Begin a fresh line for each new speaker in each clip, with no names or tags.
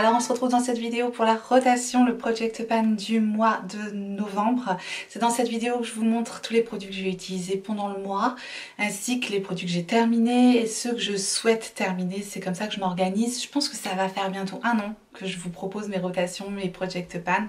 Alors on se retrouve dans cette vidéo pour la rotation, le Project Pan du mois de novembre. C'est dans cette vidéo que je vous montre tous les produits que j'ai utilisés pendant le mois, ainsi que les produits que j'ai terminés et ceux que je souhaite terminer. C'est comme ça que je m'organise. Je pense que ça va faire bientôt un an que je vous propose mes rotations, mes Project Pan.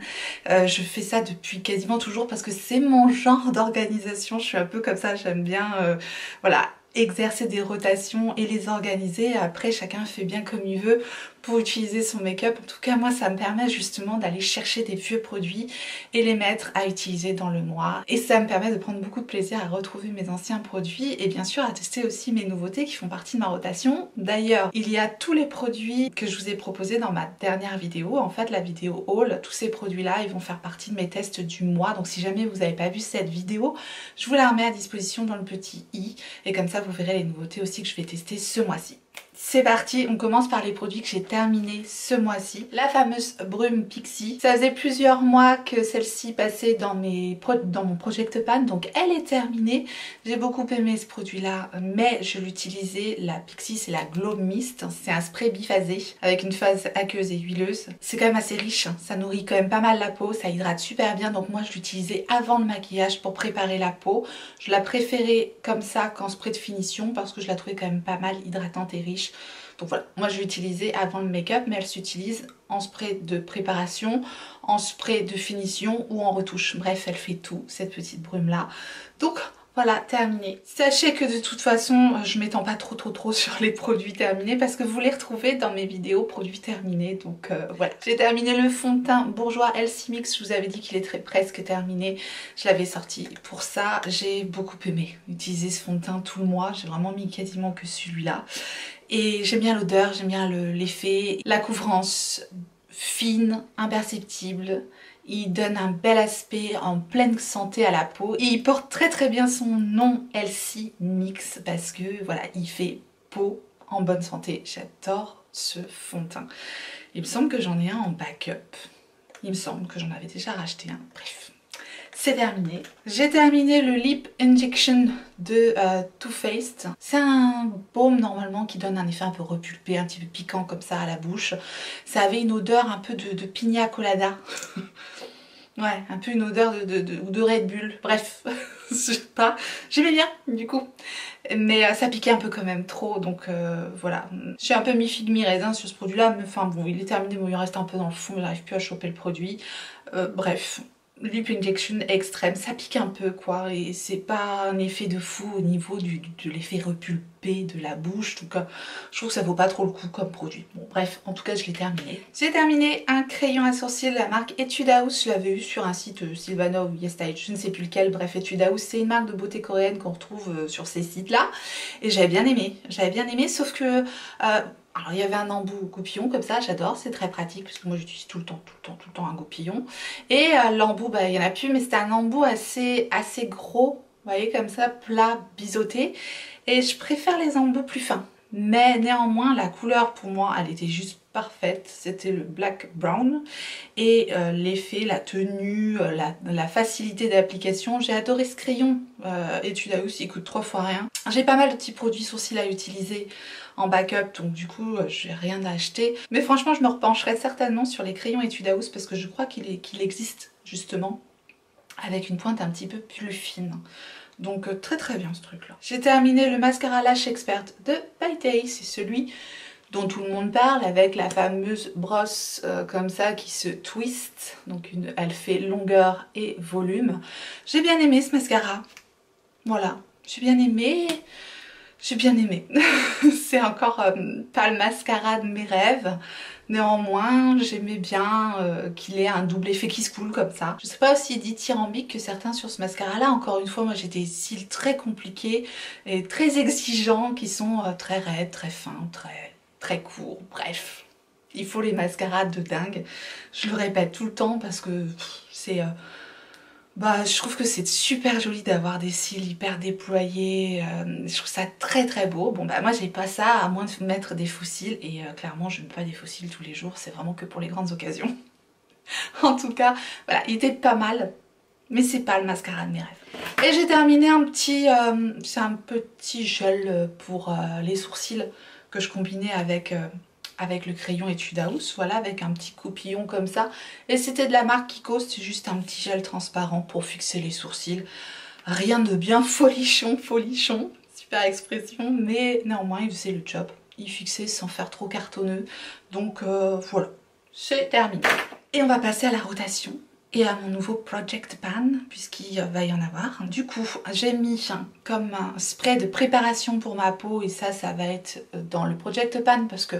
Je fais ça depuis quasiment toujours parce que c'est mon genre d'organisation. Je suis un peu comme ça, j'aime bien voilà, exercer des rotations et les organiser. Après, chacun fait bien comme il veut pour utiliser son make-up. En tout cas, moi, ça me permet justement d'aller chercher des vieux produits et les mettre à utiliser dans le mois. Et ça me permet de prendre beaucoup de plaisir à retrouver mes anciens produits et bien sûr à tester aussi mes nouveautés qui font partie de ma rotation. D'ailleurs, il y a tous les produits que je vous ai proposés dans ma dernière vidéo. En fait, la vidéo haul, tous ces produits-là, ils vont faire partie de mes tests du mois. Donc si jamais vous n'avez pas vu cette vidéo, je vous la remets à disposition dans le petit i. Et comme ça, vous verrez les nouveautés aussi que je vais tester ce mois-ci. C'est parti, on commence par les produits que j'ai terminés ce mois-ci. La fameuse brume Pixi. Ça faisait plusieurs mois que celle-ci passait dans mon Project Pan, donc elle est terminée. J'ai beaucoup aimé ce produit-là, mais je l'utilisais. La Pixi, c'est la Glow Mist. C'est un spray biphasé avec une phase aqueuse et huileuse. C'est quand même assez riche, ça nourrit quand même pas mal la peau, ça hydrate super bien. Donc moi, je l'utilisais avant le maquillage pour préparer la peau. Je la préférais comme ça qu'en spray de finition parce que je la trouvais quand même pas mal hydratante et riche. Donc voilà, moi je l'utilisais avant le make-up, mais elle s'utilise en spray de préparation, en spray de finition ou en retouche. Bref, elle fait tout, cette petite brume là. Donc voilà, terminé. Sachez que de toute façon, je m'étends pas trop sur les produits terminés parce que vous les retrouvez dans mes vidéos produits terminés. Donc voilà. J'ai terminé le fond de teint Bourjois LC Mix. Je vous avais dit qu'il est presque terminé. Je l'avais sorti pour ça. J'ai beaucoup aimé utiliser ce fond de teint tout le mois. J'ai vraiment mis quasiment que celui-là. Et j'aime bien l'odeur, j'aime bien l'effet, la couvrance fine, imperceptible. Il donne un bel aspect en pleine santé à la peau. Et il porte très bien son nom LC Mix parce que voilà, il fait peau en bonne santé. J'adore ce fond de teint. Il me semble que j'en ai un en backup. Il me semble que j'en avais déjà racheté un. Bref. C'est terminé. J'ai terminé le Lip Injection de Too Faced. C'est un baume normalement qui donne un effet un peu repulpé, un petit peu piquant comme ça à la bouche. Ça avait une odeur un peu de pina colada. Ouais, un peu une odeur de Red Bull. Bref, je sais pas. J'aimais bien du coup. Mais ça piquait un peu quand même trop, donc voilà. Je suis un peu mi-figue mi-raisin sur ce produit-là, mais enfin bon, il est terminé, bon, il reste un peu dans le fond, mais j'arrive plus à choper le produit. Bref. Lip Injection extrême, ça pique un peu quoi, et c'est pas un effet de fou au niveau de l'effet repulpé de la bouche, donc je trouve que ça vaut pas trop le coup comme produit. Bon bref, en tout cas je l'ai terminé. J'ai terminé un crayon à sourcils de la marque Etude House, je l'avais eu sur un site Sylvana ou Yestyle, je ne sais plus lequel, bref Etude House c'est une marque de beauté coréenne qu'on retrouve sur ces sites là, et j'avais bien aimé, sauf que... alors il y avait un embout goupillon comme ça, j'adore, c'est très pratique parce que moi j'utilise tout le temps un goupillon. Et l'embout, bah, il n'y en a plus, mais c'était un embout assez gros, vous voyez, comme ça, plat, biseauté. Et je préfère les embouts plus fins. Mais néanmoins, la couleur pour moi, elle était juste parfaite. C'était le black brown. Et l'effet, la tenue, la facilité d'application. J'ai adoré ce crayon Etude House, il coûte 3 fois rien. J'ai pas mal de petits produits sourcils à utiliser en backup, donc du coup j'ai rien à acheter. Mais franchement, je me repencherai certainement sur les crayons Etude House parce que je crois qu'il existe justement avec une pointe un petit peu plus fine. Donc très bien ce truc là. J'ai terminé le mascara Lash Expert de By Day, c'est celui dont tout le monde parle avec la fameuse brosse comme ça qui se twist. Donc elle fait longueur et volume. J'ai bien aimé ce mascara. Voilà, j'ai bien aimé. C'est encore pas le mascara de mes rêves. Néanmoins, j'aimais bien qu'il ait un double effet qui se coule comme ça. Je sais pas aussi dithyrambique que certains sur ce mascara là. Encore une fois, moi j'ai des cils très compliqués et très exigeants qui sont très raides, très fins, très courts. Bref, il faut les mascaras de dingue. Je le répète tout le temps parce que c'est... bah, je trouve que c'est super joli d'avoir des cils hyper déployés, je trouve ça très beau. Bon bah moi j'ai pas ça à moins de mettre des faux cils et clairement je mets pas des faux cils tous les jours, c'est vraiment que pour les grandes occasions. En tout cas, voilà, il était pas mal, mais c'est pas le mascara de mes rêves. Et j'ai terminé un petit, c'est un petit gel pour les sourcils que je combinais avec avec le crayon Etude House, voilà, avec un petit coupillon comme ça. Et c'était de la marque Kiko, c'est juste un petit gel transparent pour fixer les sourcils. Rien de bien folichon, super expression, mais néanmoins il faisait le job. Il fixait sans faire trop cartonneux. Donc voilà, c'est terminé. Et on va passer à la rotation et à mon nouveau Project Pan, puisqu'il va y en avoir. Du coup, j'ai mis comme un spray de préparation pour ma peau, et ça va être dans le Project Pan, parce que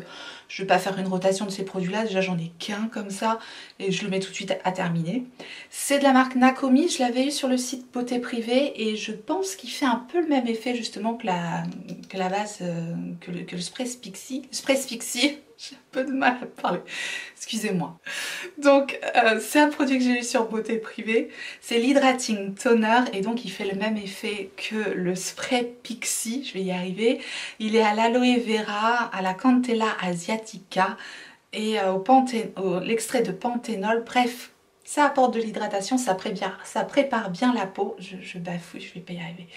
je ne vais pas faire une rotation de ces produits-là. Déjà, j'en ai qu'un comme ça, et je le mets tout de suite à terminer. C'est de la marque Nakomi, je l'avais eu sur le site Beauté Privée, et je pense qu'il fait un peu le même effet justement que la base, que le spray Spixie. J'ai un peu de mal à parler, excusez-moi. Donc c'est un produit que j'ai eu sur Beauté Privée, c'est l'Hydrating Toner, et donc il fait le même effet que le spray Pixie, je vais y arriver. Il est à l'aloe vera, à la Cantella asiatica et l'extrait de panthénol. Bref, ça apporte de l'hydratation, ça prépare bien la peau. Je bafouille, je vais pas y arriver.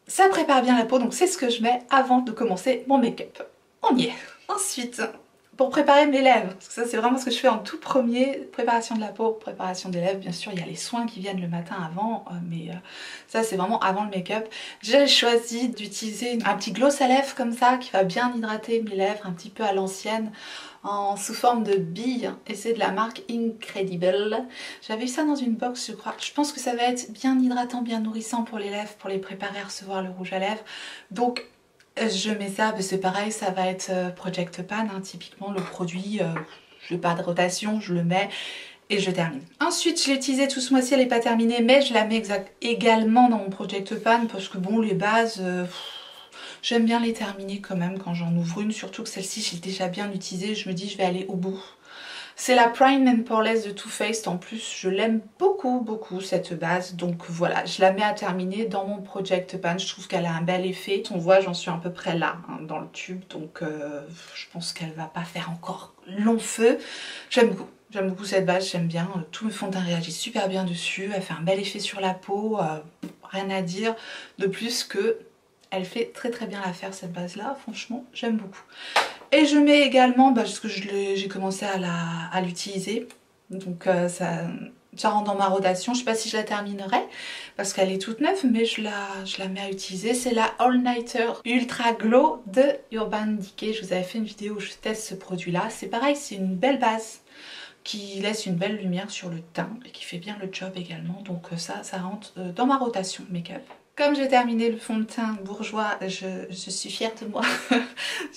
Ça prépare bien la peau, donc c'est ce que je mets avant de commencer mon make-up. On y est. Ensuite, pour préparer mes lèvres, parce que ça c'est vraiment ce que je fais en tout premier, préparation de la peau, préparation des lèvres, bien sûr il y a les soins qui viennent le matin avant, mais ça c'est vraiment avant le make-up. J'ai choisi d'utiliser un petit gloss à lèvres comme ça, qui va bien hydrater mes lèvres, un petit peu à l'ancienne, sous forme de bille, et c'est de la marque Incredible. J'avais eu ça dans une box je crois. Je pense que ça va être bien hydratant, bien nourrissant pour les lèvres, pour les préparer à recevoir le rouge à lèvres. Donc je mets ça, c'est pareil, ça va être Project Pan, typiquement le produit, je n'ai pas de rotation, je le mets et je termine. Ensuite, je l'ai utilisé tout ce mois-ci, elle n'est pas terminée, mais je la mets également dans mon Project Pan parce que bon, les bases, j'aime bien les terminer quand même quand j'en ouvre une, surtout que celle-ci, j'ai déjà bien utilisée, je me dis je vais aller au bout. C'est la Prime and Poreless de Too Faced, en plus je l'aime beaucoup cette base, donc voilà, je la mets à terminer dans mon Project Pan, je trouve qu'elle a un bel effet. On voit, j'en suis à peu près là dans le tube, donc je pense qu'elle va pas faire encore long feu. J'aime beaucoup cette base, j'aime bien, tout le fond de teint réagit super bien dessus, elle fait un bel effet sur la peau, rien à dire de plus que elle fait très bien l'affaire cette base là, franchement j'aime beaucoup. Et je mets également, parce que j'ai commencé à l'utiliser, donc ça rentre dans ma rotation. Je ne sais pas si je la terminerai, parce qu'elle est toute neuve, mais je la mets à utiliser. C'est la All Nighter Ultra Glow de Urban Decay. Je vous avais fait une vidéo où je teste ce produit-là. C'est pareil, c'est une belle base qui laisse une belle lumière sur le teint et qui fait bien le job également. Donc ça rentre dans ma rotation make-up. Comme j'ai terminé le fond de teint bourgeois, je suis fière de moi.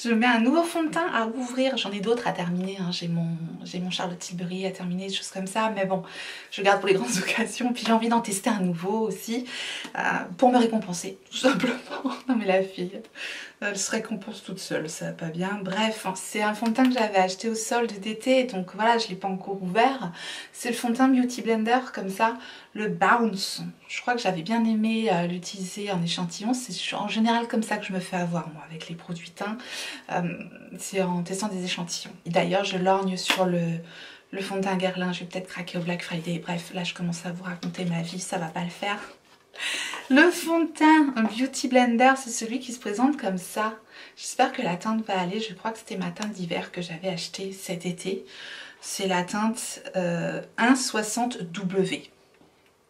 Je mets un nouveau fond de teint à ouvrir. J'en ai d'autres à terminer. J'ai mon Charlotte Tilbury à terminer, des choses comme ça. Mais bon, je garde pour les grandes occasions. Puis j'ai envie d'en tester un nouveau aussi pour me récompenser, tout simplement. Non mais la fille, elle se récompense toute seule, ça va pas bien. Bref, c'est un fond de teint que j'avais acheté au solde d'été. Donc voilà, je ne l'ai pas encore ouvert. C'est le fond de teint Beauty Blender comme ça. Le Bounce, je crois que j'avais bien aimé l'utiliser en échantillon. C'est en général comme ça que je me fais avoir moi avec les produits teints. C'est en testant des échantillons. D'ailleurs je lorgne sur le fond de teint Guerlain, je vais peut-être craquer au Black Friday. Bref, là je commence à vous raconter ma vie, ça va pas le faire. Le fond de teint Beauty Blender, c'est celui qui se présente comme ça. J'espère que la teinte va aller, je crois que c'était ma teinte d'hiver que j'avais achetée cet été. C'est la teinte 160W.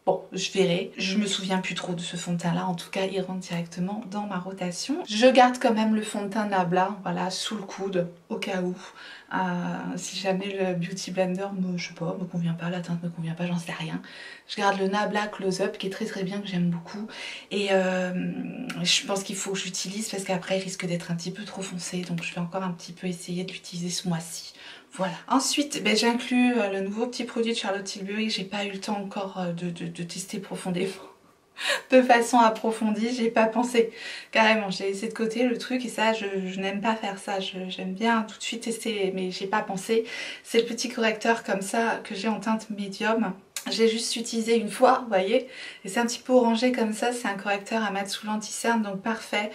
Bon, je verrai. Je me souviens plus trop de ce fond de teint là. En tout cas, il rentre directement dans ma rotation. Je garde quand même le fond de teint Nabla, voilà, sous le coude, au cas où. Si jamais le Beauty Blender me convient pas, la teinte me convient pas, j'en sais rien. Je garde le Nabla Close Up qui est très bien, que j'aime beaucoup. Et je pense qu'il faut que j'utilise parce qu'après il risque d'être un petit peu trop foncé. Donc je vais encore un petit peu essayer de l'utiliser ce mois-ci. Voilà. Ensuite, j'inclus le nouveau petit produit de Charlotte Tilbury. J'ai pas eu le temps encore de tester profondément. De façon approfondie, j'ai pas pensé. Carrément, j'ai laissé de côté le truc et ça, je n'aime pas faire ça. J'aime bien tout de suite tester, mais j'ai pas pensé. C'est le petit correcteur comme ça que j'ai en teinte médium. J'ai juste utilisé une fois, vous voyez. Et c'est un petit peu orangé comme ça. C'est un correcteur à mettre sous l'anti-cerne, donc parfait.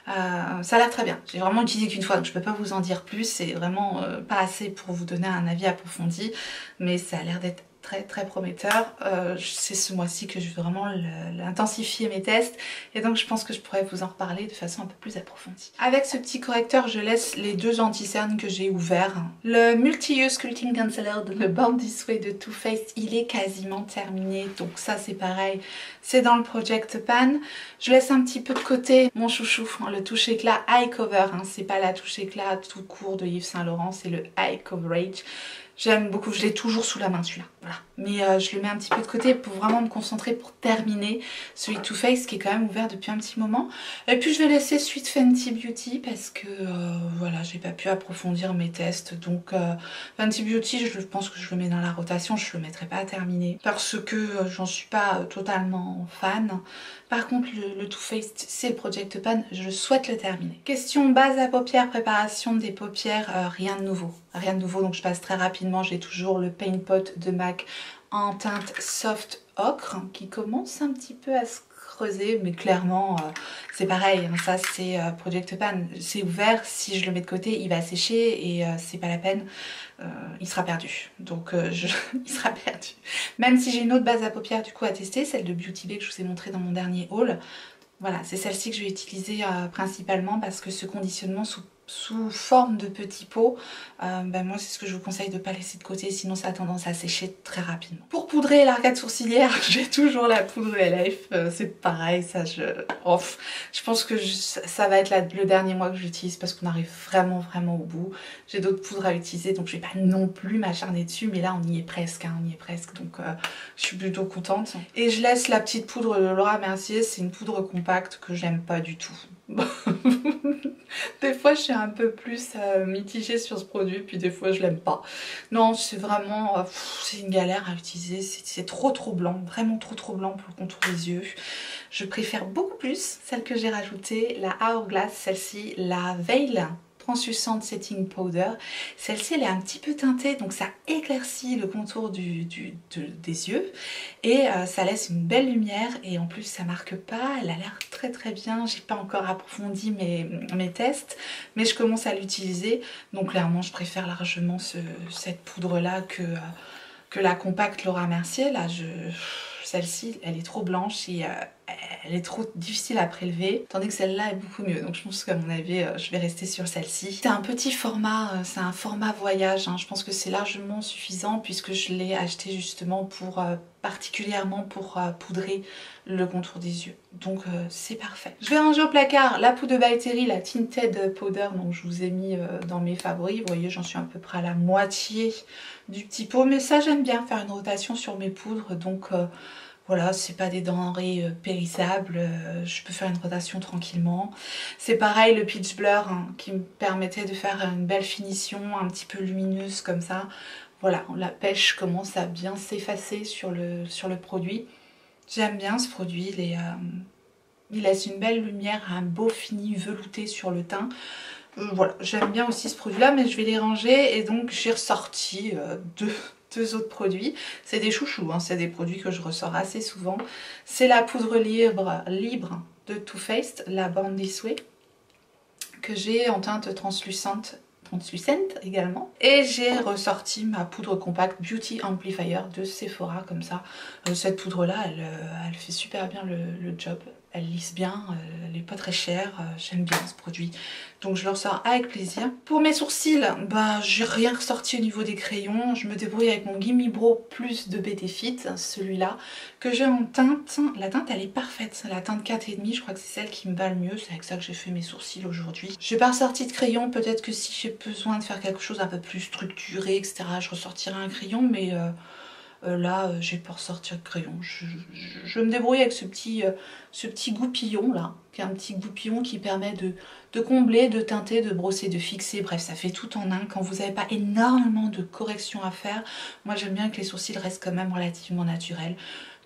Ça a l'air très bien. J'ai vraiment utilisé qu'une fois, donc je peux pas vous en dire plus. C'est vraiment pas assez pour vous donner un avis approfondi, mais ça a l'air d'être très prometteur. C'est ce mois-ci que je veux vraiment l'intensifier mes tests et donc je pense que je pourrais vous en reparler de façon un peu plus approfondie. Avec ce petit correcteur, je laisse les deux anti-cernes que j'ai ouverts. Le Multi-Use Sculpting Concealer, le Born This Way de Too Faced, il est quasiment terminé, donc ça c'est pareil, c'est dans le Project Pan. Je laisse un petit peu de côté mon chouchou, le touche éclat Eye Cover, c'est pas la touche éclat tout court de Yves Saint Laurent, c'est le Eye Coverage. J'aime beaucoup, je l'ai toujours sous la main celui-là, voilà. Mais je le mets un petit peu de côté pour vraiment me concentrer pour terminer celui Too Faced qui est quand même ouvert depuis un petit moment. Et puis je vais laisser celui de Fenty Beauty parce que voilà, j'ai pas pu approfondir mes tests. Donc Fenty Beauty, je pense que je le mets dans la rotation, je le mettrai pas à terminer parce que j'en suis pas totalement fan. Par contre le Too Faced, c'est le Project Pan, je souhaite le terminer. Question base à paupières, préparation des paupières, rien de nouveau. Rien de nouveau, donc je passe très rapidement. J'ai toujours le Paint Pot de MAC en teinte Soft Ocre qui commence un petit peu à se creuser, mais clairement c'est pareil, ça c'est Project Pan, c'est ouvert, si je le mets de côté il va sécher et c'est pas la peine, il sera perdu, donc il sera perdu. Même si j'ai une autre base à paupières du coup à tester, celle de Beauty Bay que je vous ai montré dans mon dernier haul. Voilà, c'est celle-ci que je vais utiliser principalement parce que ce conditionnement sous forme de petits pots, moi c'est ce que je vous conseille de ne pas laisser de côté, sinon ça a tendance à sécher très rapidement. Pour poudrer l'arcade sourcilière, j'ai toujours la poudre LF, c'est pareil, ça je pense que ça va être le dernier mois que j'utilise parce qu'on arrive vraiment au bout. J'ai d'autres poudres à utiliser donc je vais pas non plus m'acharner dessus, mais là on y est presque, donc je suis plutôt contente. Et je laisse la petite poudre de Laura Mercier, c'est une poudre compacte que j'aime pas du tout. Des fois je suis un peu plus mitigée sur ce produit, puis des fois je l'aime pas. Non, c'est vraiment c'est une galère à utiliser, c'est trop blanc, vraiment trop blanc pour le contour des yeux. Je préfère beaucoup plus celle que j'ai rajoutée, la Hourglass, celle-ci, la Veil Translucent Setting Powder. Celle-ci elle est un petit peu teintée, donc ça éclaircit le contour des yeux et ça laisse une belle lumière et en plus ça marque pas, elle a l'air très bien. J'ai pas encore approfondi mes tests mais je commence à l'utiliser, donc clairement je préfère largement cette poudre là que la compacte Laura Mercier. Là celle-ci elle est trop blanche et elle est trop difficile à prélever, tandis que celle-là est beaucoup mieux, donc je pense qu'à mon avis je vais rester sur celle-ci. C'est un petit format, c'est un format voyage, je pense que c'est largement suffisant puisque je l'ai acheté justement pour particulièrement pour poudrer le contour des yeux, donc c'est parfait. Je vais ranger au placard la poudre de By Terry, la Tinted Powder, donc je vous ai mis dans mes favoris. Vous voyez j'en suis à peu près à la moitié du petit pot, mais ça j'aime bien faire une rotation sur mes poudres, donc voilà, c'est pas des denrées périssables, je peux faire une rotation tranquillement. C'est pareil le Peach Blur qui me permettait de faire une belle finition un petit peu lumineuse comme ça. Voilà, la pêche commence à bien s'effacer sur le produit. J'aime bien ce produit, il laisse une belle lumière, un beau fini velouté sur le teint. Voilà, j'aime bien aussi ce produit là, mais je vais les ranger et donc j'ai ressorti deux autres produits. C'est des chouchous, c'est des produits que je ressors assez souvent. C'est la poudre libre de Too Faced, la Born This Way, que j'ai en teinte translucente également. Et j'ai ressorti ma poudre compacte Beauty Amplifier de Sephora, comme ça. Cette poudre là, elle fait super bien le job. Elle lisse bien, elle n'est pas très chère, j'aime bien ce produit. Donc je le ressors avec plaisir. Pour mes sourcils, j'ai rien ressorti au niveau des crayons. Je me débrouille avec mon Gimme Brow Plus de BT Fit, celui-là, que j'ai en teinte. La teinte elle est parfaite, la teinte 4,5, je crois que c'est celle qui me va le mieux. C'est avec ça que j'ai fait mes sourcils aujourd'hui. Je n'ai pas ressorti de crayon, peut-être que si j'ai besoin de faire quelque chose un peu plus structuré, etc., je ressortirai un crayon, mais... là j'ai pas ressorti de crayon, je me débrouille avec ce petit goupillon là, qui est un petit goupillon qui permet de combler, de teinter, de brosser, de fixer, bref ça fait tout en un. Quand vous n'avez pas énormément de corrections à faire, moi j'aime bien que les sourcils restent quand même relativement naturels,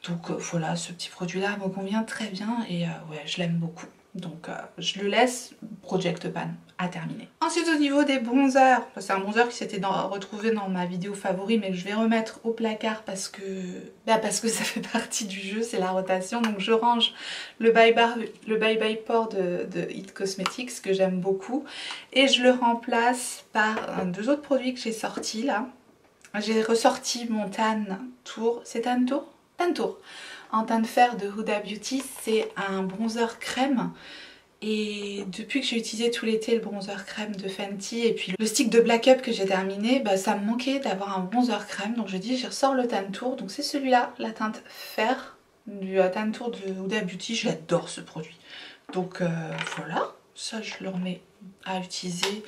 donc voilà, ce petit produit là me convient très bien et ouais je l'aime beaucoup. Donc je le laisse, Project Pan à terminer. Ensuite au niveau des bronzers, c'est un bronzer qui s'était retrouvé dans ma vidéo favori mais que je vais remettre au placard parce que ça fait partie du jeu, c'est la rotation. Donc je range le Bye Bye Pore de It Cosmetics que j'aime beaucoup et je le remplace par deux autres produits que j'ai sortis là. J'ai ressorti mon Tan Tour, c'est Tan Tour? Tan Tour en teint de fer de Huda Beauty, c'est un bronzer crème. Et depuis que j'ai utilisé tout l'été le bronzer crème de Fenty et puis le stick de Black Up que j'ai terminé, bah, ça me manquait d'avoir un bronzer crème. Donc je dis je ressors le Tan Tour, donc c'est celui-là, la teinte fer du Tan Tour de Huda Beauty. J'adore ce produit. Donc voilà, ça je le remets à utiliser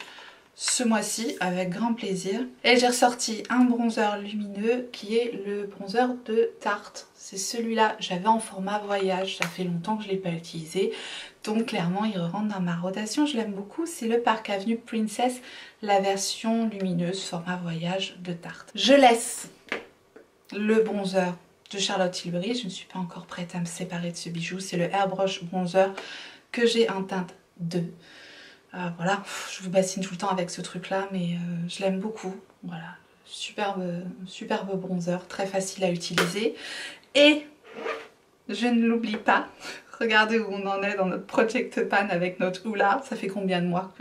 ce mois-ci avec grand plaisir. Et j'ai ressorti un bronzer lumineux qui est le bronzer de Tarte. C'est celui-là, j'avais en format voyage, ça fait longtemps que je ne l'ai pas utilisé. Donc clairement il rentre dans ma rotation, je l'aime beaucoup. C'est le Park Avenue Princess, la version lumineuse format voyage de Tarte. Je laisse le bronzer de Charlotte Tilbury, je ne suis pas encore prête à me séparer de ce bijou. C'est le Airbrush Bronzer que j'ai en teinte 2. Voilà, je vous bassine tout le temps avec ce truc là, mais je l'aime beaucoup. Voilà, superbe bronzer, très facile à utiliser. Et je ne l'oublie pas, regardez où on en est dans notre Project Pan avec notre Hoola. Ça fait combien de mois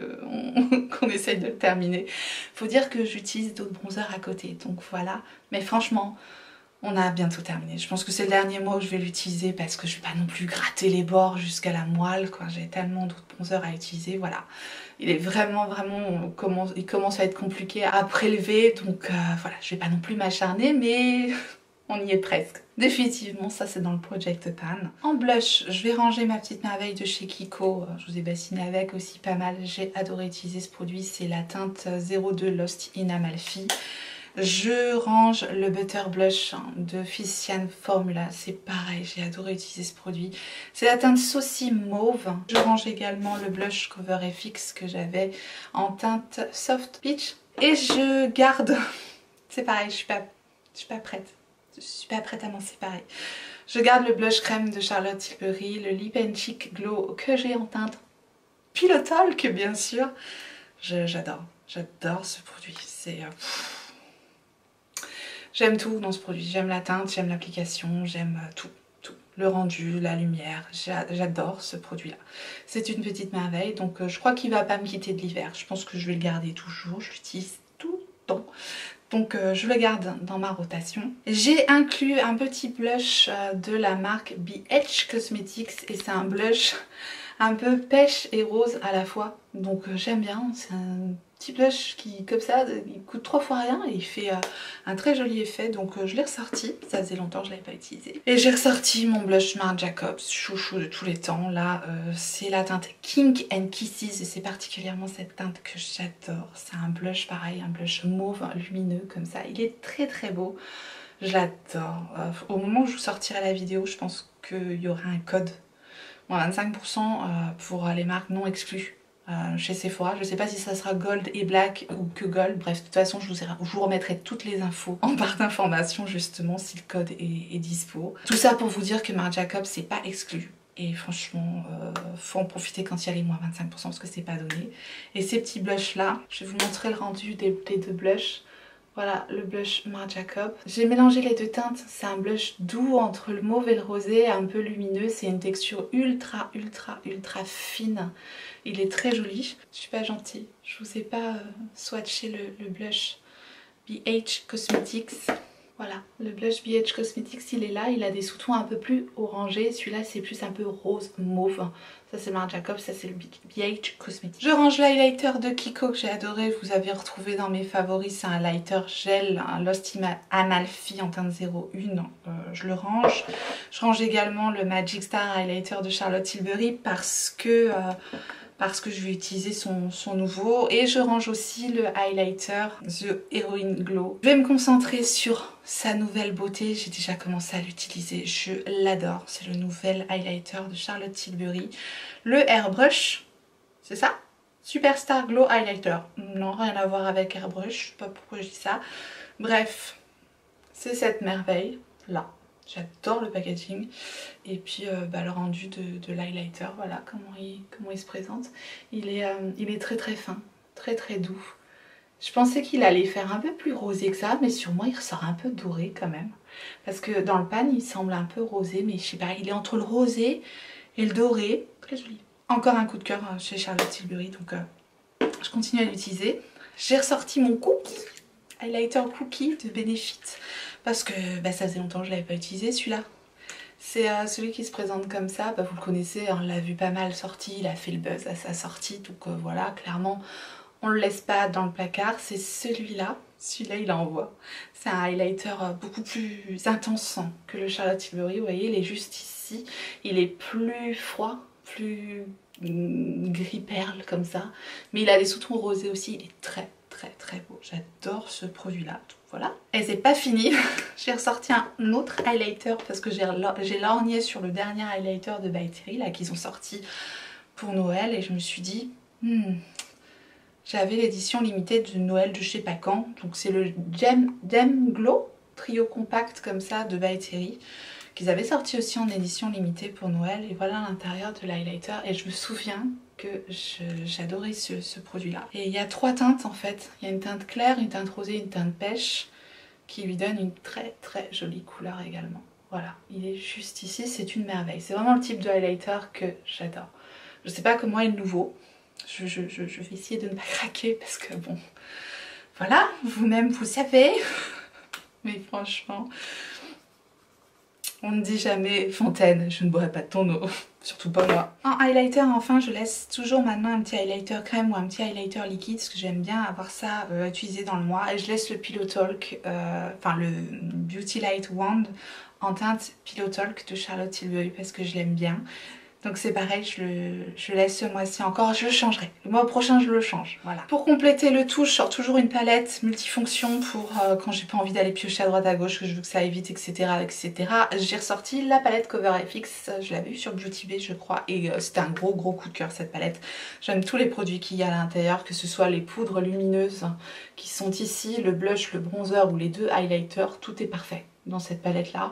qu'on essaye de le terminer. Faut dire que j'utilise d'autres bronzers à côté, donc voilà. Mais franchement, on a bientôt terminé. Je pense que c'est le dernier mois où je vais l'utiliser parce que je vais pas non plus gratter les bords jusqu'à la moelle, quoi. J'ai tellement d'autres bronzers à utiliser, voilà. Il est vraiment, il commence à être compliqué à prélever, donc voilà, je vais pas non plus m'acharner, mais on y est presque. Définitivement, ça c'est dans le Project Pan. En blush, je vais ranger ma petite merveille de chez Kiko. Je vous ai bassiné avec aussi pas mal. J'ai adoré utiliser ce produit, c'est la teinte 02 Lost in Amalfi. Je range le Butter Blush de Physician Formula, c'est pareil, j'ai adoré utiliser ce produit. C'est la teinte Saucy Mauve. Je range également le blush Cover FX que j'avais en teinte Soft Peach. Et je garde, c'est pareil, je suis pas prête. Je suis pas prête à m'en séparer. Je garde le blush crème de Charlotte Tilbury, le Lip and Cheek Glow que j'ai en teinte Pillow Talk bien sûr. J'adore ce produit, c'est... J'aime tout dans ce produit, j'aime la teinte, j'aime l'application, j'aime tout. Le rendu, la lumière, j'adore ce produit-là. C'est une petite merveille, donc je crois qu'il ne va pas me quitter de l'hiver. Je pense que je vais le garder toujours, je l'utilise tout le temps. Donc je le garde dans ma rotation. J'ai inclus un petit blush de la marque BH Cosmetics et c'est un blush un peu pêche et rose à la fois. Donc j'aime bien, c'est un petit blush qui comme ça, il coûte 3 fois rien et il fait un très joli effet. Donc je l'ai ressorti, ça faisait longtemps que je ne l'avais pas utilisé. Et j'ai ressorti mon blush Marc Jacobs, chouchou de tous les temps. Là c'est la teinte Kink and Kisses et c'est particulièrement cette teinte que j'adore. C'est un blush pareil, un blush mauve lumineux comme ça. Il est très beau, je l'adore. Au moment où je vous sortirai la vidéo, je pense qu'il y aura un code. 25% pour les marques non exclues chez Sephora. Je ne sais pas si ça sera Gold et Black ou que Gold. Bref, de toute façon, je vous remettrai toutes les infos en barre d'informations justement si le code est dispo. Tout ça pour vous dire que Marc Jacobs, c'est pas exclu. Et franchement, faut en profiter quand il y a les moins 25% parce que c'est pas donné. Et ces petits blushs là, je vais vous montrer le rendu des deux blushs. Voilà le blush Marc Jacobs. J'ai mélangé les deux teintes, c'est un blush doux entre le mauve et le rosé, un peu lumineux. C'est une texture ultra fine. Il est très joli. Je suis pas gentille, je vous ai pas swatché le blush BH Cosmetics. Voilà, le blush BH Cosmetics il est là, il a des sous-tons un peu plus orangés. Celui-là c'est plus un peu rose mauve. Ça c'est Marc Jacobs, ça c'est le BH Cosmetics. Je range l'highlighter de Kiko que j'ai adoré, vous avez retrouvé dans mes favoris. C'est un lighter gel, un Lost in Amalfi en teinte 01. Je le range. Je range également le Magic Star Highlighter de Charlotte Tilbury parce que je vais utiliser son nouveau. Et je range aussi le highlighter The Heroine Glow. Je vais me concentrer sur sa nouvelle beauté. J'ai déjà commencé à l'utiliser. Je l'adore. C'est le nouvel highlighter de Charlotte Tilbury. Le Airbrush, c'est ça? Superstar Glow Highlighter. Non, rien à voir avec Airbrush. Je sais pas pourquoi je dis ça. Bref, c'est cette merveille là. J'adore le packaging et puis le rendu de l'highlighter, voilà comment il se présente. Il est très fin, très doux. Je pensais qu'il allait faire un peu plus rosé que ça, mais sur moi il ressort un peu doré quand même. Parce que dans le pan il semble un peu rosé, mais je sais pas, il est entre le rosé et le doré. Très joli. Encore un coup de cœur chez Charlotte Tilbury, donc je continue à l'utiliser. J'ai ressorti mon cookie highlighter cookie de Benefit parce que ça faisait longtemps que je l'avais pas utilisé celui-là. C'est celui qui se présente comme ça, vous le connaissez, on l'a vu pas mal sorti, il a fait le buzz à sa sortie, donc voilà, clairement on le laisse pas dans le placard, c'est celui-là. Celui-là il envoie. C'est un highlighter beaucoup plus intense que le Charlotte Tilbury, vous voyez, il est juste ici, il est plus froid, plus gris perle comme ça, mais il a des sous-tons rosés aussi, il est très beau, j'adore ce produit là. Donc voilà, et c'est pas fini, j'ai ressorti un autre highlighter parce que j'ai lorgné sur le dernier highlighter de By Terry là qu'ils ont sorti pour Noël et je me suis dit j'avais l'édition limitée de Noël de je sais pas quand, donc c'est le Gem Glow trio compact comme ça de By Terry qu'ils avaient sorti aussi en édition limitée pour Noël, et voilà l'intérieur de l'highlighter, et je me souviens que j'adorais ce produit là. Et il y a 3 teintes en fait, il y a une teinte claire, une teinte rosée, une teinte pêche, qui lui donne une très jolie couleur également. Voilà, il est juste ici, c'est une merveille, c'est vraiment le type de highlighter que j'adore. Je sais pas comment est le nouveau, je vais essayer de ne pas craquer parce que bon, voilà, vous-même vous savez, mais franchement... On ne dit jamais Fontaine, je ne boirai pas de ton eau, surtout pas moi. En highlighter, enfin, je laisse toujours maintenant un petit highlighter crème ou un petit highlighter liquide, parce que j'aime bien avoir ça utilisé dans le mois. Et je laisse le Pillow Talk, enfin le Beauty Light Wand en teinte Pillow Talk de Charlotte Tilbury, parce que je l'aime bien. Donc c'est pareil, je laisse ce mois-ci encore, je le changerai. Le mois prochain, je le change, voilà. Pour compléter le tout, je sors toujours une palette multifonction pour quand j'ai pas envie d'aller piocher à droite à gauche, que je veux que ça aille vite, etc. J'ai ressorti la palette Cover FX, je l'avais eu sur Beauty Bay, je crois, et c'était un gros coup de cœur cette palette. J'aime tous les produits qu'il y a à l'intérieur, que ce soit les poudres lumineuses qui sont ici, le blush, le bronzer ou les 2 highlighters, tout est parfait dans cette palette-là.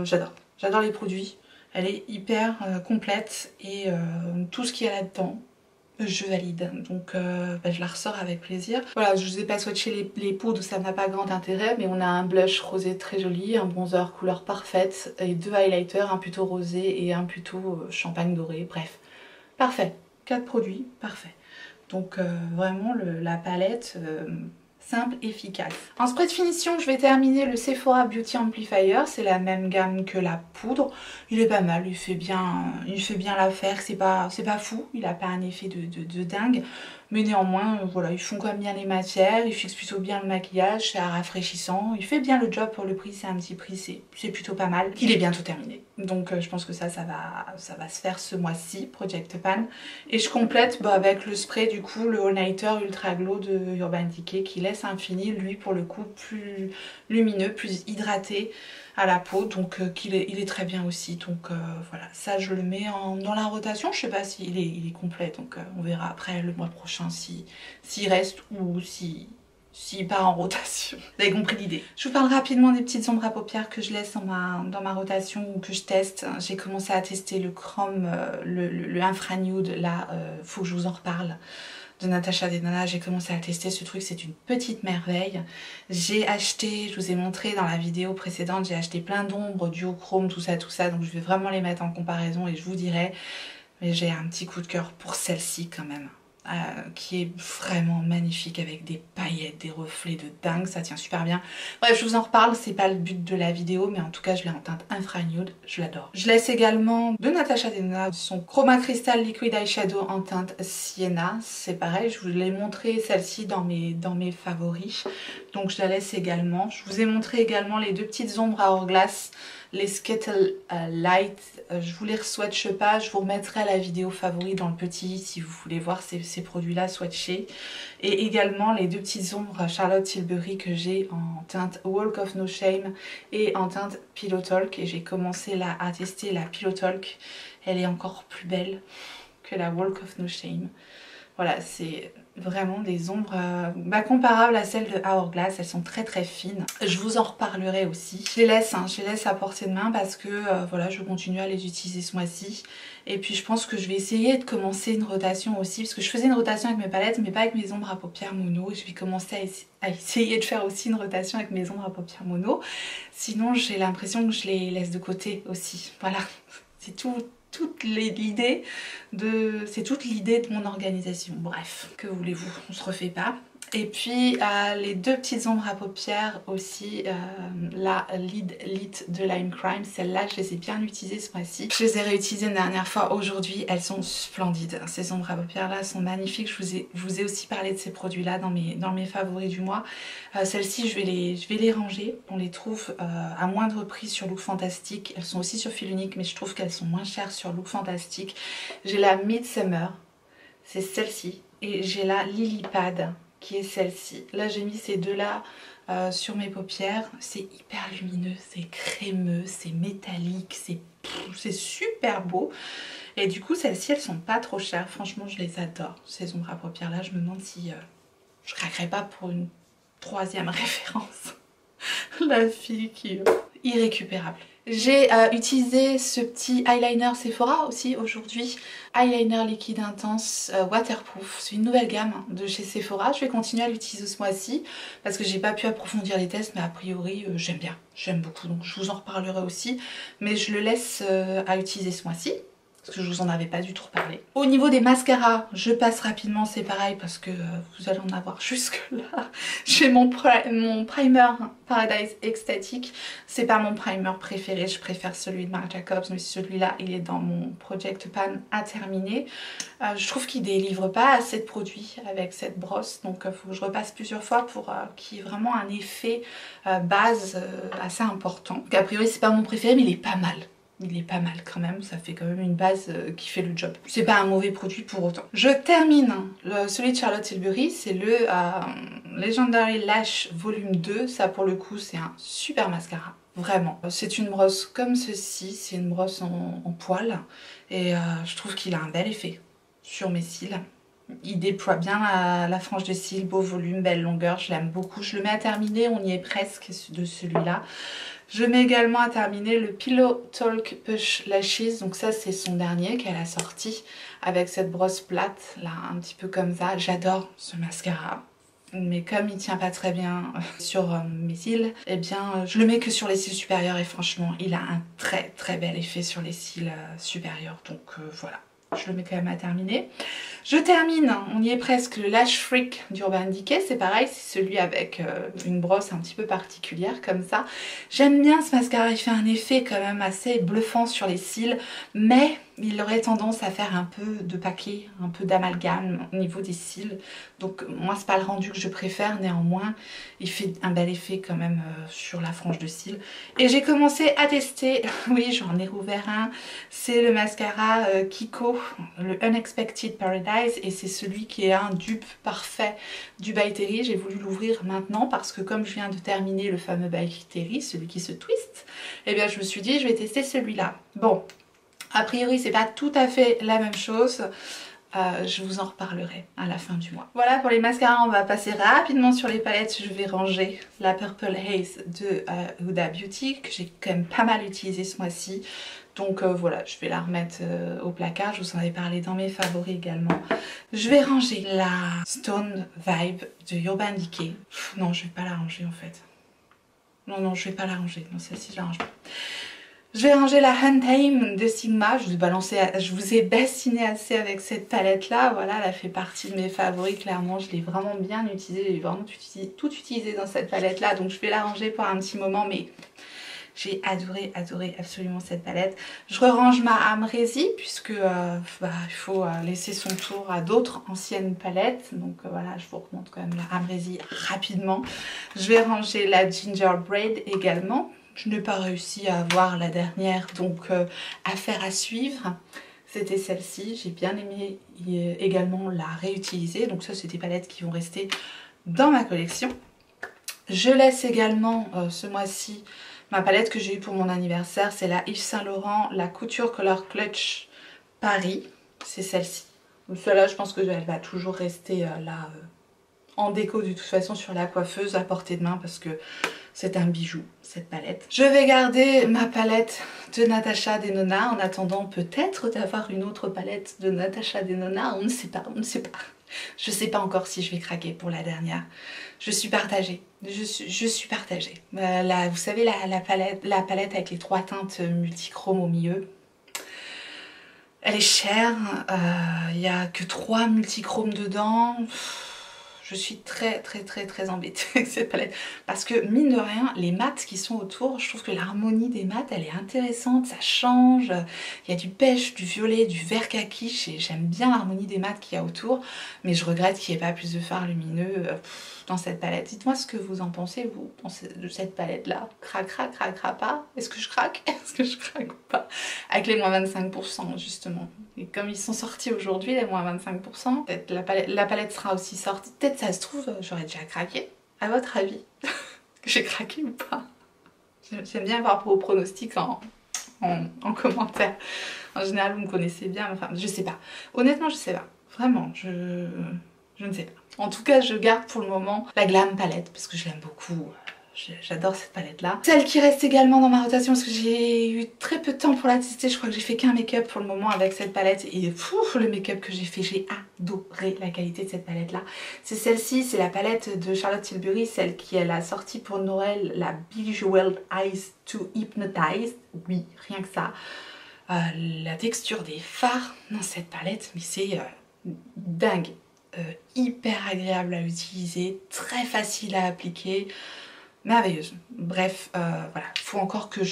J'adore les produits. Elle est hyper complète et tout ce qu'il y a là-dedans, je valide. Donc je la ressors avec plaisir. Voilà, je ne vous ai pas swatché les poudres, ça n'a pas grand intérêt, mais on a un blush rosé très joli, un bronzer couleur parfaite et 2 highlighters, un plutôt rosé et un plutôt champagne doré. Bref, parfait. 4 produits, parfait. Donc vraiment la palette... simple, efficace. En spray de finition, je vais terminer le Sephora Beauty Amplifier. C'est la même gamme que la poudre. Il est pas mal, il fait bien l'affaire. C'est pas fou, il n'a pas un effet de dingue. Mais néanmoins, voilà, ils font quand même bien les matières, ils fixent plutôt bien le maquillage, c'est rafraîchissant. Il fait bien le job pour le prix, c'est un petit prix, c'est plutôt pas mal. Il est bientôt terminé. Donc je pense que ça va se faire ce mois-ci, Project Pan. Et je complète avec le spray du coup, le All Nighter Ultra Glow de Urban Decay qui laisse infini, lui pour le coup plus lumineux, plus hydraté à la peau, donc il est très bien aussi. Donc voilà, ça je le mets dans la rotation. Je sais pas s'il est complet, donc on verra après le mois prochain s'il reste ou s'il part en rotation. Vous avez compris l'idée. Je vous parle rapidement des petites ombres à paupières que je laisse dans ma rotation ou que je teste. J'ai commencé à tester le Chrome, le Infra Nude, là, faut que je vous en reparle, de Natasha Denona. J'ai commencé à tester ce truc, c'est une petite merveille. J'ai acheté, je vous ai montré dans la vidéo précédente, j'ai acheté plein d'ombres, duochrome, tout ça, donc je vais vraiment les mettre en comparaison et je vous dirai. Mais j'ai un petit coup de cœur pour celle-ci quand même. Qui est vraiment magnifique avec des paillettes, des reflets de dingue, ça tient super bien. Bref, je vous en reparle, c'est pas le but de la vidéo, mais en tout cas je l'ai en teinte Infra Nude, je l'adore. Je laisse également de Natasha Denona son Chroma Crystal Liquid Eyeshadow en teinte Sienna. C'est pareil, je vous l'ai montré celle-ci dans mes favoris, donc je la laisse également. Je vous ai montré également les 2 petites ombres à Hourglass, les Skittle Light. Je vous les swatche pas, je vous remettrai la vidéo favori dans le petit si vous voulez voir ces produits là swatchés. Et également les 2 petites ombres Charlotte Tilbury que j'ai en teinte Walk of No Shame et en teinte Pillow Talk. Et j'ai commencé là à tester la Pillow Talk, elle est encore plus belle que la Walk of No Shame. Voilà, c'est vraiment des ombres comparables à celles de Hourglass, elles sont très fines. Je vous en reparlerai aussi. Je les laisse à portée de main parce que voilà, je continue à les utiliser ce mois-ci. Et puis je pense que je vais essayer de commencer une rotation aussi, parce que je faisais une rotation avec mes palettes mais pas avec mes ombres à paupières mono. Je vais commencer à essayer de faire aussi une rotation avec mes ombres à paupières mono. Sinon j'ai l'impression que je les laisse de côté aussi. Voilà, c'est tout. C'est toute l'idée de mon organisation. Bref, que voulez-vous, on se refait pas. Et puis les deux petites ombres à paupières aussi, la Lid Lit de Lime Crime, celles-là je les ai bien utilisées ce mois-ci. Je les ai réutilisées une dernière fois, aujourd'hui elles sont splendides. Ces ombres à paupières là sont magnifiques, je vous ai aussi parlé de ces produits là dans mes favoris du mois. Celles-ci je vais les ranger, on les trouve à moindre prix sur Look Fantastic, elles sont aussi sur fil unique mais je trouve qu'elles sont moins chères sur Look Fantastic. J'ai la Midsummer, c'est celle-ci, et j'ai la Lily Pad qui est celle-ci. Là j'ai mis ces deux là sur mes paupières, c'est hyper lumineux, c'est crémeux, c'est métallique, c'est super beau. Et du coup celles-ci elles sont pas trop chères, franchement je les adore ces ombres à paupières là. Je me demande si je craquerais pas pour une troisième référence. La fille qui irrécupérable. J'ai utilisé ce petit eyeliner Sephora aussi aujourd'hui, eyeliner liquide intense waterproof, c'est une nouvelle gamme de chez Sephora. Je vais continuer à l'utiliser ce mois-ci parce que j'ai pas pu approfondir les tests, mais a priori j'aime bien, j'aime beaucoup, donc je vous en reparlerai aussi, mais je le laisse à utiliser ce mois-ci parce que je vous en avais pas du tout reparlé. Au niveau des mascaras, je passe rapidement, c'est pareil parce que vous allez en avoir jusque là. J'ai mon primer Paradise Ecstatic, c'est pas mon primer préféré, je préfère celui de Marc Jacobs, mais celui-là il est dans mon Project Pan à terminer. Je trouve qu'il délivre pas assez de produits avec cette brosse, donc il faut que je repasse plusieurs fois pour qu'il y ait vraiment un effet base assez important. Donc, a priori c'est pas mon préféré mais il est pas mal. Il est pas mal quand même, ça fait quand même une base qui fait le job. C'est pas un mauvais produit pour autant. Je termine celui de Charlotte Tilbury, c'est le Legendary Lash Volume 2. Ça pour le coup c'est un super mascara, vraiment. C'est une brosse comme ceci, c'est une brosse en poil et je trouve qu'il a un bel effet sur mes cils. Il déploie bien la frange de cils, beau volume, belle longueur, je l'aime beaucoup. Je le mets à terminer, on y est presque de celui-là. Je mets également à terminer le Pillow Talk Push Lashes, donc ça c'est son dernier qu'elle a sorti avec cette brosse plate là, un petit peu comme ça. J'adore ce mascara, mais comme il tient pas très bien sur mes cils, eh bien je le mets que sur les cils supérieurs et franchement il a un très très bel effet sur les cils supérieurs, donc voilà. Je le mets quand même à terminer. Je termine, on y est presque, le Lash Freak d'Urban Decay. C'est pareil, c'est celui avec une brosse un petit peu particulière comme ça. J'aime bien ce mascara, il fait un effet quand même assez bluffant sur les cils, mais il aurait tendance à faire un peu de paquet, un peu d'amalgame au niveau des cils. Donc moi c'est pas le rendu que je préfère, néanmoins il fait un bel effet quand même sur la frange de cils. Et j'ai commencé à tester, oui j'en ai rouvert un, c'est le mascara Kiko, le Unexpected Paradise, et c'est celui qui est un dupe parfait du By Terry. J'ai voulu l'ouvrir maintenant parce que comme je viens de terminer le fameux By Terry, celui qui se twist, et bien je me suis dit je vais tester celui-là. Bon, a priori c'est pas tout à fait la même chose. Je vous en reparlerai à la fin du mois. Voilà pour les mascaras, on va passer rapidement sur les palettes. Je vais ranger la Purple Haze de Huda Beauty que j'ai quand même pas mal utilisée ce mois-ci. Donc voilà, je vais la remettre au placard, je vous en avais parlé dans mes favoris également. Je vais ranger la Stone Vibe de Urban Decay. Non, je vais pas la ranger en fait. Non, je vais pas la ranger. Non, celle-ci, je la range pas. Je vais ranger la Huntime de Sigma. Je vous ai bassiné assez avec cette palette là. Voilà, elle a fait partie de mes favoris clairement. Je l'ai vraiment bien utilisée. J'ai vraiment tout utilisé dans cette palette là. Donc je vais la ranger pour un petit moment. Mais j'ai adoré absolument cette palette. Je rerange ma Amrezy puisque il faut laisser son tour à d'autres anciennes palettes. Donc voilà, je vous remonte quand même la Amrezy rapidement. Je vais ranger la Gingerbread également. Je n'ai pas réussi à avoir la dernière, donc affaire à suivre. C'était celle-ci. J'ai bien aimé également la réutiliser. Donc ça, c'est des palettes qui vont rester dans ma collection. Je laisse également ce mois-ci ma palette que j'ai eue pour mon anniversaire. C'est la Yves Saint Laurent, la Couture Color Clutch Paris. C'est celle-ci. Celle-là, je pense qu'elle va toujours rester là en déco de toute façon sur la coiffeuse à portée de main parce que c'est un bijou cette palette. Je vais garder ma palette de Natasha Denona en attendant peut-être d'avoir une autre palette de Natasha Denona. On ne sait pas, on ne sait pas. Je ne sais pas encore si je vais craquer pour la dernière. Je suis partagée. Je suis partagée. Vous savez la palette avec les 3 teintes multichromes au milieu. Elle est chère. Il n'y a que 3 multichromes dedans. je suis très embêtée avec cette palette parce que mine de rien, les mats qui sont autour, je trouve que l'harmonie des mats elle est intéressante, ça change, il y a du beige, du violet, du vert kaki, j'aime bien l'harmonie des mats qu'il y a autour, mais je regrette qu'il n'y ait pas plus de fard lumineux dans cette palette. Dites-moi ce que vous en pensez, vous pensez de cette palette là, craquera pas, est-ce que je craque, est-ce que je craque ou pas, avec les moins 25% justement, et comme ils sont sortis aujourd'hui les moins 25%, peut-être la palette sera aussi sortie, peut-être ça se trouve j'aurais déjà craqué, à votre avis, j'ai craqué ou pas? J'aime bien avoir vos pronostics en commentaire, en général vous me connaissez bien, enfin je sais pas, honnêtement je sais pas, vraiment je ne sais pas. En tout cas je garde pour le moment la Glam palette parce que je l'aime beaucoup. J'adore cette palette là. Celle qui reste également dans ma rotation parce que j'ai eu très peu de temps pour la tester. Je crois que j'ai fait qu'un make-up pour le moment avec cette palette. Et le make-up que j'ai fait, j'ai adoré la qualité de cette palette là. C'est celle-ci, c'est la palette de Charlotte Tilbury, celle qui elle a sorti pour Noël, la Bejeweled Eyes to Hypnotize. Oui, rien que ça. La texture des fards dans cette palette, mais c'est dingue. Hyper agréable à utiliser, très facile à appliquer. Merveilleuse. Bref, voilà, faut encore que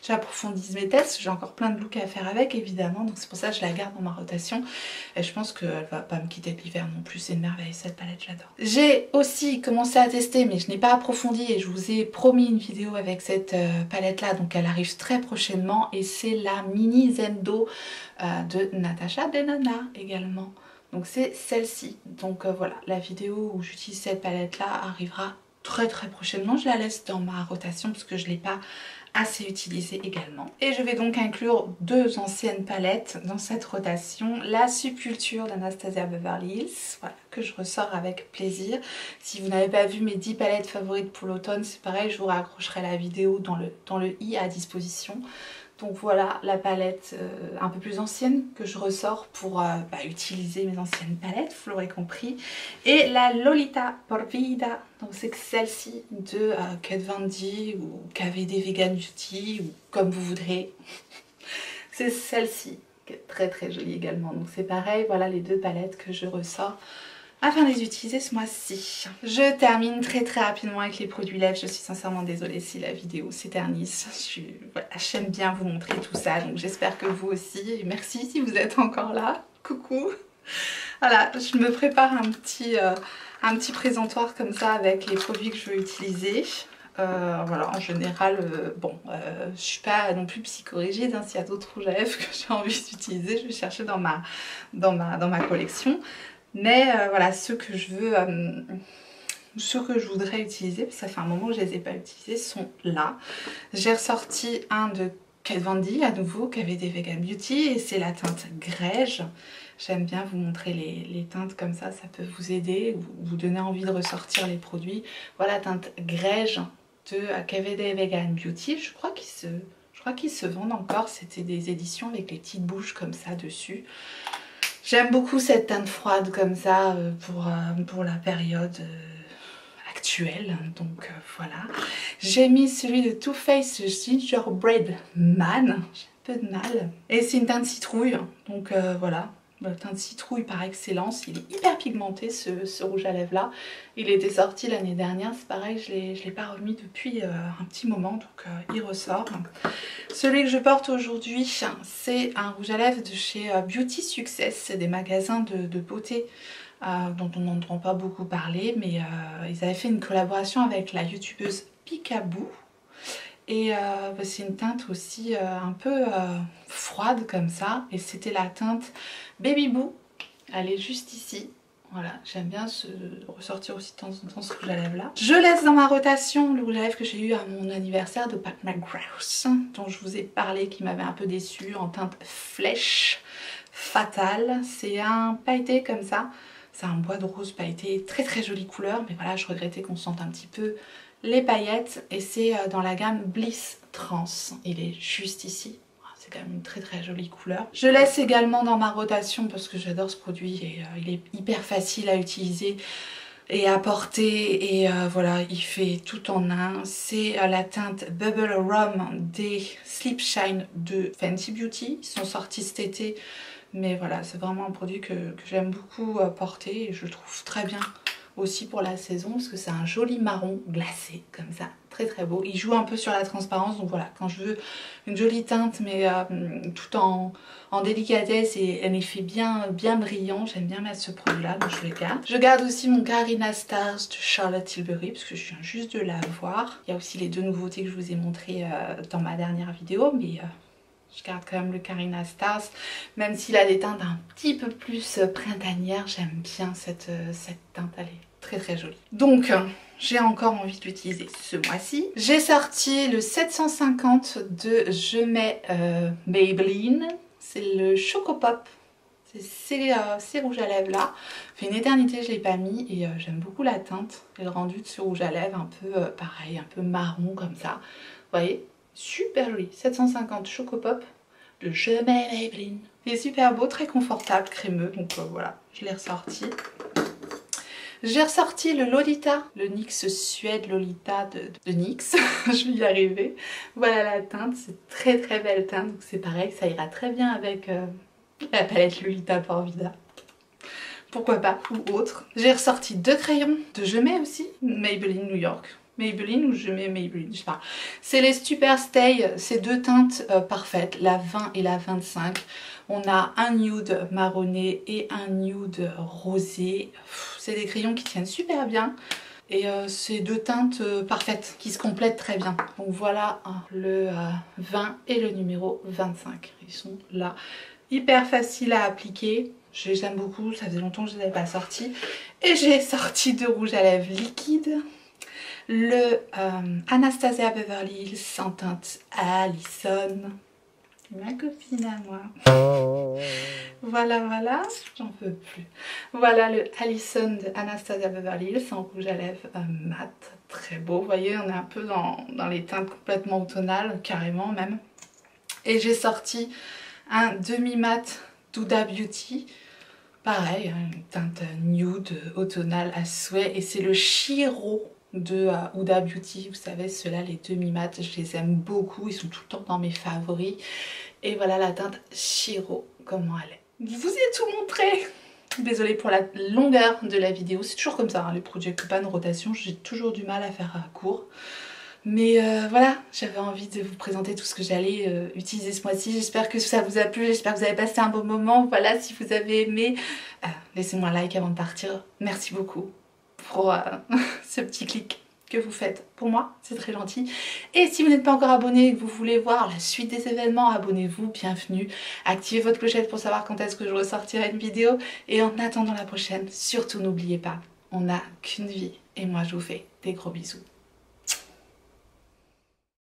j'approfondisse mes tests. J'ai encore plein de looks à faire avec, évidemment, donc c'est pour ça que je la garde dans ma rotation. Et je pense qu'elle va pas me quitter de l'hiver non plus. C'est une merveille, cette palette, j'adore. J'ai aussi commencé à tester, mais je n'ai pas approfondi et je vous ai promis une vidéo avec cette palette-là, donc elle arrive très prochainement. Et c'est la Mini Zendo de Natasha Denona également. Donc c'est celle-ci. Donc voilà, la vidéo où j'utilise cette palette là arrivera très prochainement. Je la laisse dans ma rotation parce que je ne l'ai pas assez utilisée également. Et je vais donc inclure deux anciennes palettes dans cette rotation. La Subculture d'Anastasia Beverly Hills, voilà, que je ressors avec plaisir. Si vous n'avez pas vu mes 10 palettes favorites pour l'automne, c'est pareil, je vous raccrocherai la vidéo dans le i à disposition. Donc voilà la palette un peu plus ancienne que je ressors pour utiliser mes anciennes palettes, vous l'aurez compris. Et la Lolita por Vida, donc c'est celle-ci de Kat Von D ou KVD Vegan Beauty ou comme vous voudrez. C'est celle-ci qui est très jolie également. Donc c'est pareil, voilà les deux palettes que je ressors afin de les utiliser ce mois-ci. Je termine très rapidement avec les produits lèvres. Je suis sincèrement désolée si la vidéo s'éternise. Voilà, j'aime bien vous montrer tout ça, donc j'espère que vous aussi. Et merci si vous êtes encore là. Coucou. Voilà, je me prépare un petit présentoir comme ça avec les produits que je veux utiliser. Voilà, en général, je suis pas non plus psychorigide, hein, s'il y a d'autres rouges à lèvres que j'ai envie d'utiliser, je vais chercher dans ma collection. Mais voilà, ceux que je voudrais utiliser, parce que ça fait un moment que je ne les ai pas utilisés, sont là. J'ai ressorti un de Kat Von D à nouveau, KVD Vegan Beauty, et c'est la teinte Grège. J'aime bien vous montrer les teintes comme ça peut vous aider, vous donner envie de ressortir les produits. Voilà, teinte Grège de KVD Vegan Beauty, je crois qu'ils se vendent encore, c'était des éditions avec les petites bouches comme ça dessus. J'aime beaucoup cette teinte froide comme ça pour la période actuelle, donc voilà. J'ai mis celui de Too Faced Gingerbread Man, j'ai un peu de mal. Et c'est une teinte citrouille, donc voilà. La teinte citrouille par excellence, il est hyper pigmenté ce rouge à lèvres là. Il était sorti l'année dernière, c'est pareil, je l'ai pas remis depuis un petit moment, donc il ressort. Celui que je porte aujourd'hui, c'est un rouge à lèvres de chez Beauty Success, c'est des magasins de beauté dont on n'entend pas beaucoup parler, mais ils avaient fait une collaboration avec la youtubeuse Picaboo. Et c'est une teinte aussi un peu froide comme ça, et c'était la teinte Baby Boo, elle est juste ici. Voilà, j'aime bien ressortir aussi de temps en temps ce rouge à lèvres là. Je laisse dans ma rotation le rouge à lèvres que j'ai eu à mon anniversaire de Pat McGrath, dont je vous ai parlé, qui m'avait un peu déçue, en teinte flèche fatale. C'est un pailleté comme ça, c'est un bois de rose pailleté, très jolie couleur, mais voilà, je regrettais qu'on sente un petit peu les paillettes, et c'est dans la gamme Bliss Trans, il est juste ici. C'est quand même une très jolie couleur. Je laisse également dans ma rotation parce que j'adore ce produit et il est hyper facile à utiliser et à porter et voilà, il fait tout en un. C'est la teinte Bubble Rum des Sleep Shine de Fenty Beauty. Ils sont sortis cet été, mais voilà, c'est vraiment un produit que j'aime beaucoup porter et je le trouve très bien aussi pour la saison parce que c'est un joli marron glacé comme ça, très très beau. Il joue un peu sur la transparence, donc voilà, quand je veux une jolie teinte mais tout en délicatesse et un effet bien brillant, j'aime bien mettre ce produit là, donc je le garde. Je garde aussi mon Carina Stars de Charlotte Tilbury parce que je viens juste de la voir. Il y a aussi les deux nouveautés que je vous ai montrées dans ma dernière vidéo, mais je garde quand même le Carina Stars, même s'il a des teintes un petit peu plus printanières, j'aime bien cette teinte, elle est très très jolie. Donc j'ai encore envie de l'utiliser ce mois-ci. J'ai sorti le 750 de Je mets Maybelline, c'est le Choco Pop. C'est ces rouges à lèvres là. Ça fait une éternité je ne l'ai pas mis et j'aime beaucoup la teinte et le rendu de ce rouge à lèvres un peu pareil, un peu marron comme ça. Vous voyez, super joli. 750 Choco Pop de Je mets Maybelline. Il est super beau, très confortable, crémeux, donc voilà, je l'ai ressorti. J'ai ressorti le Lolita, le NYX Suède Lolita de NYX, je vais y arriver. Voilà la teinte, c'est très très belle teinte, donc c'est pareil, ça ira très bien avec la palette Lolita Porvida. Pourquoi pas, ou autre. J'ai ressorti deux crayons de Je mets aussi, Maybelline New York. Maybelline ou Je mets Maybelline, je sais pas. C'est les Super Stay, c'est deux teintes parfaites, la 20 et la 25. On a un nude marronné et un nude rosé. C'est des crayons qui tiennent super bien. Et c'est deux teintes parfaites qui se complètent très bien. Donc voilà le 20 et le numéro 25. Ils sont là. Hyper facile à appliquer. Je les aime beaucoup, ça faisait longtemps que je ne les avais pas sortis. Et j'ai sorti deux rouges à lèvres liquides. Le Anastasia Beverly Hills en teinte Allison. Ma copine à moi. Voilà, voilà, j'en peux plus. Voilà le Allison de Anastasia Beverly Hills en rouge à lèvres mat. Très beau. Vous voyez, on est un peu dans les teintes complètement automnales, carrément même. Et j'ai sorti un demi-mat d'Huda Beauty. Pareil, une teinte nude, automnale à souhait. Et c'est le Shiro de Huda Beauty. Vous savez, ceux-là, les demi-mat, je les aime beaucoup. Ils sont tout le temps dans mes favoris. Et voilà la teinte Shiro, comment elle est. Je vous ai tout montré. Désolée pour la longueur de la vidéo. C'est toujours comme ça, hein, les Project Pan rotation. J'ai toujours du mal à faire court. Mais voilà, j'avais envie de vous présenter tout ce que j'allais utiliser ce mois-ci. J'espère que ça vous a plu, j'espère que vous avez passé un bon moment. Voilà, si vous avez aimé, laissez-moi un like avant de partir. Merci beaucoup pour ce petit clic que vous faites. Pour moi, c'est très gentil. Et si vous n'êtes pas encore abonné et que vous voulez voir la suite des événements, abonnez-vous, bienvenue. Activez votre clochette pour savoir quand est-ce que je ressortirai une vidéo. Et en attendant la prochaine, surtout n'oubliez pas, on n'a qu'une vie. Et moi, je vous fais des gros bisous.